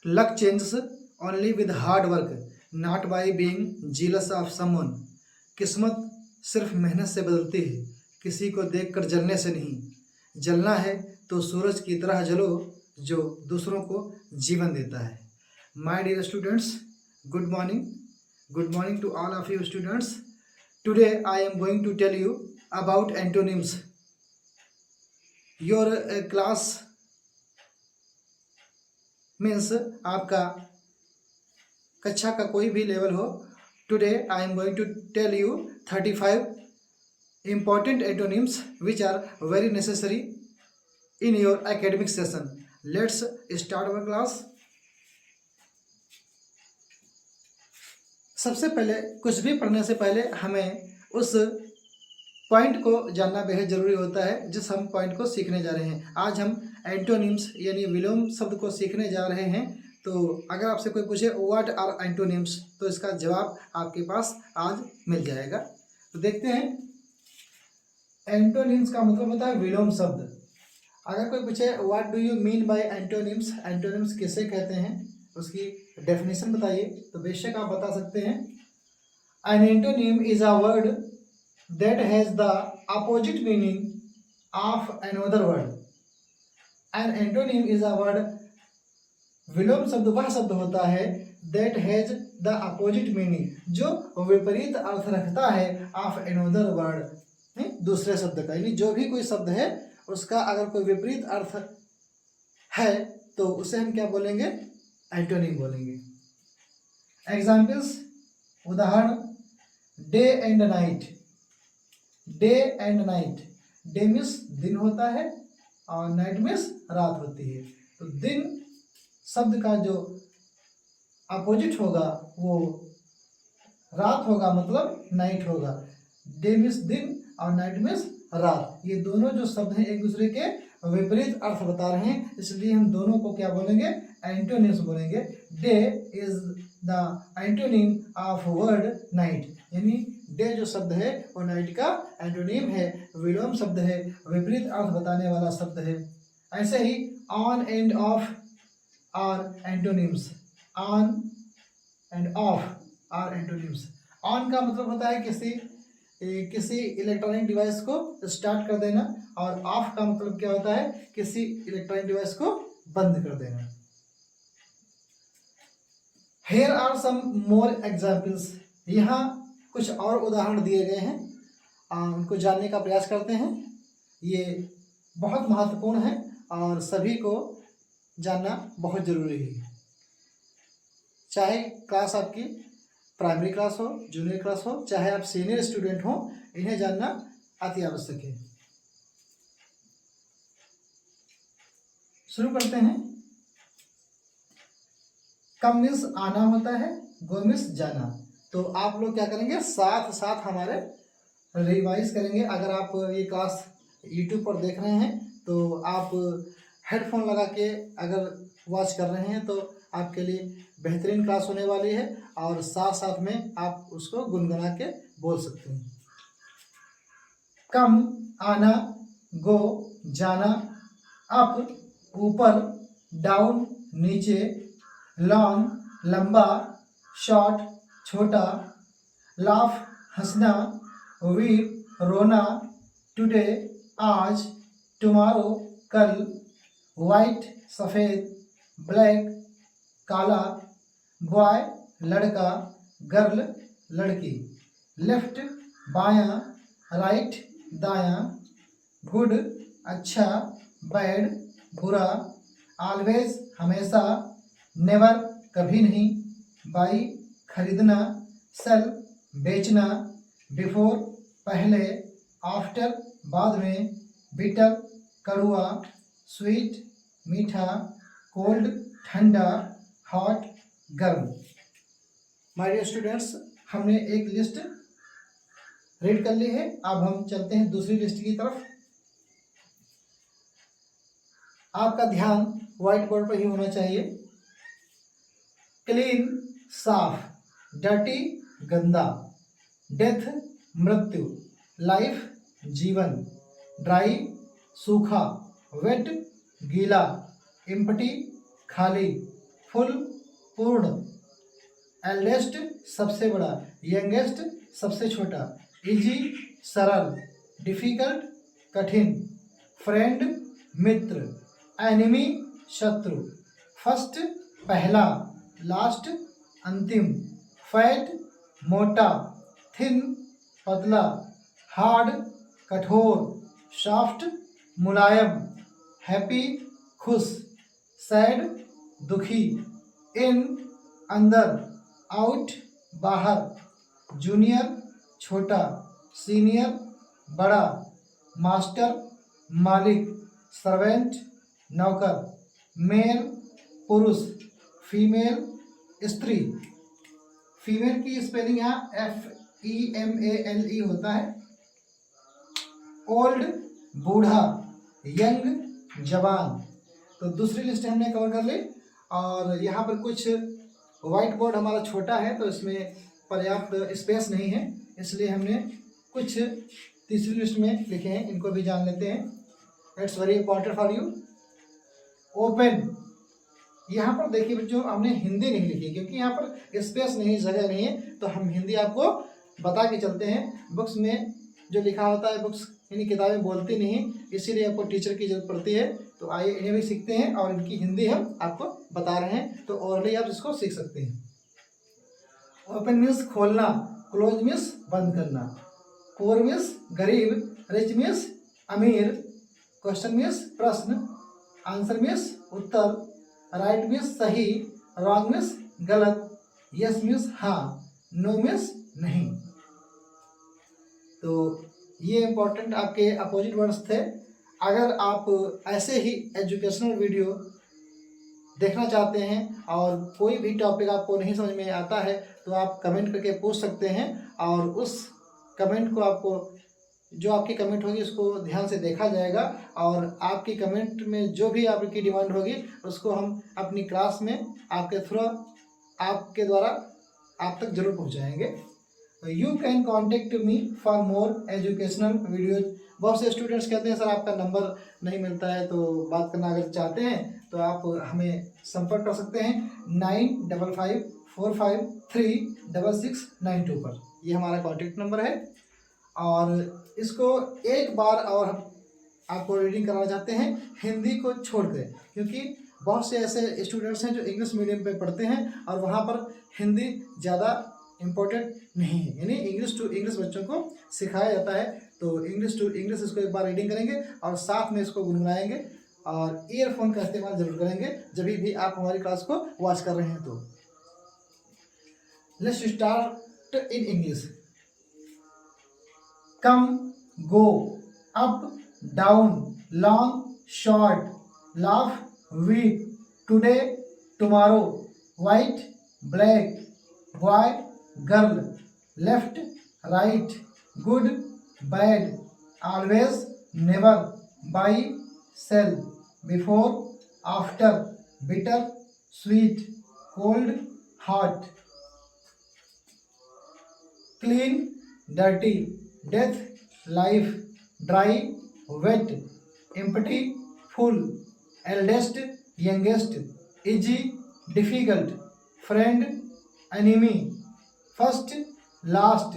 Luck changes only with hard work not by being jealous of someone. किस्मत सिर्फ मेहनत से बदलती है, किसी को देखकर जलने से नहीं। जलना है तो सूरज की तरह जलो जो दूसरों को जीवन देता है। My dear students, good morning to all of you students. Today I am going to tell you about antonyms. Your class means आपका कक्षा का कोई भी लेवल हो, today I am going to tell you 35 important antonyms which are very necessary in your academic session. Let's start our class. सबसे पहले कुछ भी पढ़ने से पहले हमें उस पॉइंट को जानना बेहद ज़रूरी होता है जिस हम पॉइंट को सीखने जा रहे हैं। आज हम एंटोनिम्स यानी विलोम शब्द को सीखने जा रहे हैं। तो अगर आपसे कोई पूछे व्हाट आर एंटोनिम्स, तो इसका जवाब आपके पास आज मिल जाएगा। तो देखते हैं, एंटोनिम्स का मतलब होता है विलोम शब्द। अगर कोई पूछे what do you mean by antonyms, antonyms किसे कहते हैं, उसकी डेफिनेशन बताइए, तो बेशक आप बता सकते हैं। An antonym is a word that has the opposite meaning of another word. An antonym is a word, विलोम शब्द वह शब्द होता है that has the opposite meaning, जो विपरीत अर्थ रखता है ऑफ अनदर वर्ड, दूसरे शब्द का। यानी जो भी कोई शब्द है उसका अगर कोई विपरीत अर्थ है तो उसे हम क्या बोलेंगे, एंटोनिम बोलेंगे। एग्जाम्पल्स, उदाहरण, day and night. Day and night, day means दिन होता है और नाइट मीन्स रात होती है। तो दिन शब्द का जो अपोजिट होगा वो रात होगा, मतलब नाइट होगा। डे मीन्स दिन और नाइट मीन्स रात। ये दोनों जो शब्द हैं एक दूसरे के विपरीत अर्थ बता रहे हैं, इसलिए हम दोनों को क्या बोलेंगे, एंटोनिम्स बोलेंगे। Day is the antonym of word night, यानी डे जो शब्द है वो नाइट का एंटोनिम है, विलोम शब्द है, विपरीत अर्थ बताने वाला शब्द है। ऐसे ही on and off are antonyms. On and off are antonyms. On का मतलब होता है किसी इलेक्ट्रॉनिक डिवाइस को स्टार्ट कर देना, और ऑफ का मतलब क्या होता है, किसी इलेक्ट्रॉनिक डिवाइस को बंद कर देना। Here are some more examples. यहाँ कुछ और उदाहरण दिए गए हैं, उनको जानने का प्रयास करते हैं। ये बहुत महत्वपूर्ण है और सभी को जानना बहुत जरूरी है, चाहे क्लास आपकी प्राइमरी क्लास हो, जूनियर क्लास हो, चाहे आप सीनियर स्टूडेंट हो, इन्हें जानना अति आवश्यक है। शुरू करते हैं। कम मीन्स आना होता है, गो मीन्स जाना। तो आप लोग क्या करेंगे, साथ साथ हमारे रिवाइज करेंगे। अगर आप ये क्लास यूट्यूब पर देख रहे हैं तो आप हेडफोन लगा के अगर वॉच कर रहे हैं तो आपके लिए बेहतरीन क्लास होने वाली है, और साथ साथ में आप उसको गुनगुना के बोल सकते हैं। कम आना, गो जाना, अप ऊपर, डाउन नीचे, लॉन्ग लंबा, शॉर्ट छोटा, लाफ हंसना, वीप रोना, टुडे आज, टुमारो कल, वाइट सफ़ेद, ब्लैक काला, बॉय लड़का, गर्ल लड़की, लेफ्ट बायां, राइट दायां, गुड अच्छा, बैड बुरा, ऑलवेज हमेशा, नेवर कभी नहीं, बाई खरीदना, सेल बेचना, बिफोर पहले, आफ्टर बाद में, बिटर कड़वा, स्वीट मीठा, कोल्ड ठंडा, हॉट गर्म। माय डियर स्टूडेंट्स, हमने एक लिस्ट रीड कर ली है, अब हम चलते हैं दूसरी लिस्ट की तरफ। आपका ध्यान व्हाइट बोर्ड पर ही होना चाहिए। क्लीन साफ, डर्टी गंदा, डेथ मृत्यु, लाइफ जीवन, ड्राई सूखा, वेट गीला, एम्प्टी खाली, फुल पूर्ण, एल्डेस्ट सबसे बड़ा, यंगेस्ट सबसे छोटा, इजी सरल, डिफिकल्ट कठिन, फ्रेंड मित्र, एनिमी शत्रु, फर्स्ट पहला, लास्ट अंतिम, फैट मोटा, थिन पतला, हार्ड कठोर, सॉफ्ट मुलायम, हैप्पी खुश, सैड दुखी, इन अंदर, आउट बाहर, जूनियर छोटा, सीनियर बड़ा, मास्टर मालिक, सर्वेंट नौकर, मेल पुरुष, फीमेल स्त्री। फीमेल की स्पेलिंग यहाँ FEMALE होता है। ओल्ड बूढ़ा, यंग जवान। तो दूसरी लिस्ट हमने कवर कर ली। और यहाँ पर कुछ वाइट बोर्ड हमारा छोटा है तो इसमें पर्याप्त स्पेस नहीं है, इसलिए हमने कुछ तीसरी लिस्ट में लिखे हैं, इनको भी जान लेते हैं। It's very important for you. Open, यहाँ पर देखिए बच्चों हमने हिंदी नहीं लिखी क्योंकि यहाँ पर स्पेस नहीं, जगह नहीं है, तो हम हिंदी आपको बता के चलते हैं। बुक्स में जो लिखा होता है, बुक्स यानी किताबें बोलती नहीं, इसीलिए आपको टीचर की जरूरत पड़ती है। तो आइए इन्हें भी सीखते हैं और इनकी हिंदी हम आपको बता रहे हैं, तो ऑलरेडी आप इसको सीख सकते हैं। ओपन मीन्स खोलना, क्लोज मीन्स बंद करना, पुअर मीन्स गरीब, रिच मीन्स अमीर, क्वेश्चन मीन्स प्रश्न, आंसर मीन्स उत्तर, राइट मीन्स सही, रॉन्ग मीन्स गलत, यस मीन्स हाँ, नो मीन्स नहीं। तो ये इंपॉर्टेंट आपके अपोजिट वर्ड्स थे। अगर आप ऐसे ही एजुकेशनल वीडियो देखना चाहते हैं और कोई भी टॉपिक आपको नहीं समझ में आता है तो आप कमेंट करके पूछ सकते हैं, और उस कमेंट को आपको, जो आपकी कमेंट होगी उसको ध्यान से देखा जाएगा, और आपकी कमेंट में जो भी आपकी डिमांड होगी उसको हम अपनी क्लास में आपके थ्रू, आपके द्वारा आप तक जरूर पहुंचाएंगे। You can contact me for more educational videos. बहुत से स्टूडेंट्स कहते हैं सर आपका नंबर नहीं मिलता है, तो बात करना अगर चाहते हैं तो आप हमें संपर्क कर सकते हैं 9554536692 पर। ये हमारा कॉन्टेक्ट नंबर है। और इसको एक बार और हम आपको रीडिंग कराना चाहते हैं हिंदी को छोड़कर, क्योंकि बहुत से ऐसे स्टूडेंट्स हैं जो इंग्लिश मीडियम पे पढ़ते हैं और वहाँ पर हिंदी ज़्यादा इम्पोर्टेंट नहीं है, यानी इंग्लिश टू इंग्लिश बच्चों को सिखाया जाता है। तो इंग्लिश टू इंग्लिश इसको एक बार रीडिंग करेंगे और साथ में इसको गुनगुनाएंगे, और ईयरफोन का इस्तेमाल जरूर करेंगे जब भी आप हमारी क्लास को वॉच कर रहे हैं। तो let's start in English. Come, go, up, down, long, short, laugh, weak, today, tomorrow, white, black, boy, girl, left, right, good, bad, always, never, buy, sell, before, after, bitter, sweet, cold, hot, clean, dirty, death, life, dry, wet, empty, full, eldest, youngest, easy, difficult, friend, enemy, first, last,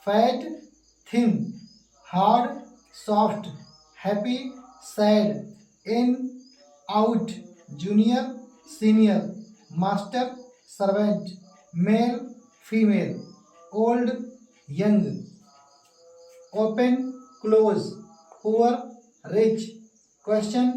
fat, thin, hard, soft, happy, sad, in, out, junior, senior, master, servant, male, female, old, young, open, close, poor, rich, question,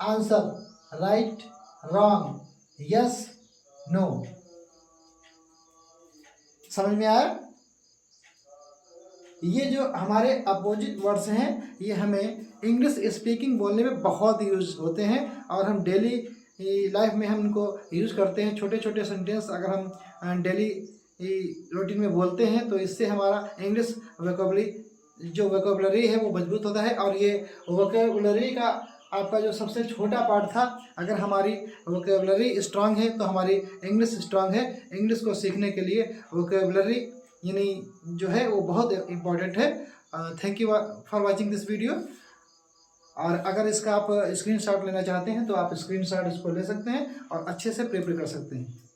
answer, right, wrong, yes, no. समझ में आया? ये जो हमारे opposite words हैं ये हमें English speaking बोलने में बहुत यूज होते हैं, और हम डेली लाइफ में हम इनको यूज़ करते हैं। छोटे छोटे सेंटेंस अगर हम डेली रूटीन में बोलते हैं तो इससे हमारा इंग्लिश वोकैबुलरी है वो मजबूत होता है। और ये वोकैबुलरी का आपका जो सबसे छोटा पार्ट था, अगर हमारी वोकैबुलरी स्ट्रांग है तो हमारी इंग्लिश स्ट्रांग है। इंग्लिश को सीखने के लिए वोकैबुलरी यानी जो है वो बहुत इम्पोर्टेंट है। Thank you for watching this video. और अगर इसका आप स्क्रीनशॉट लेना चाहते हैं तो आप स्क्रीनशॉट इसको ले सकते हैं और अच्छे से प्रिपेयर कर सकते हैं।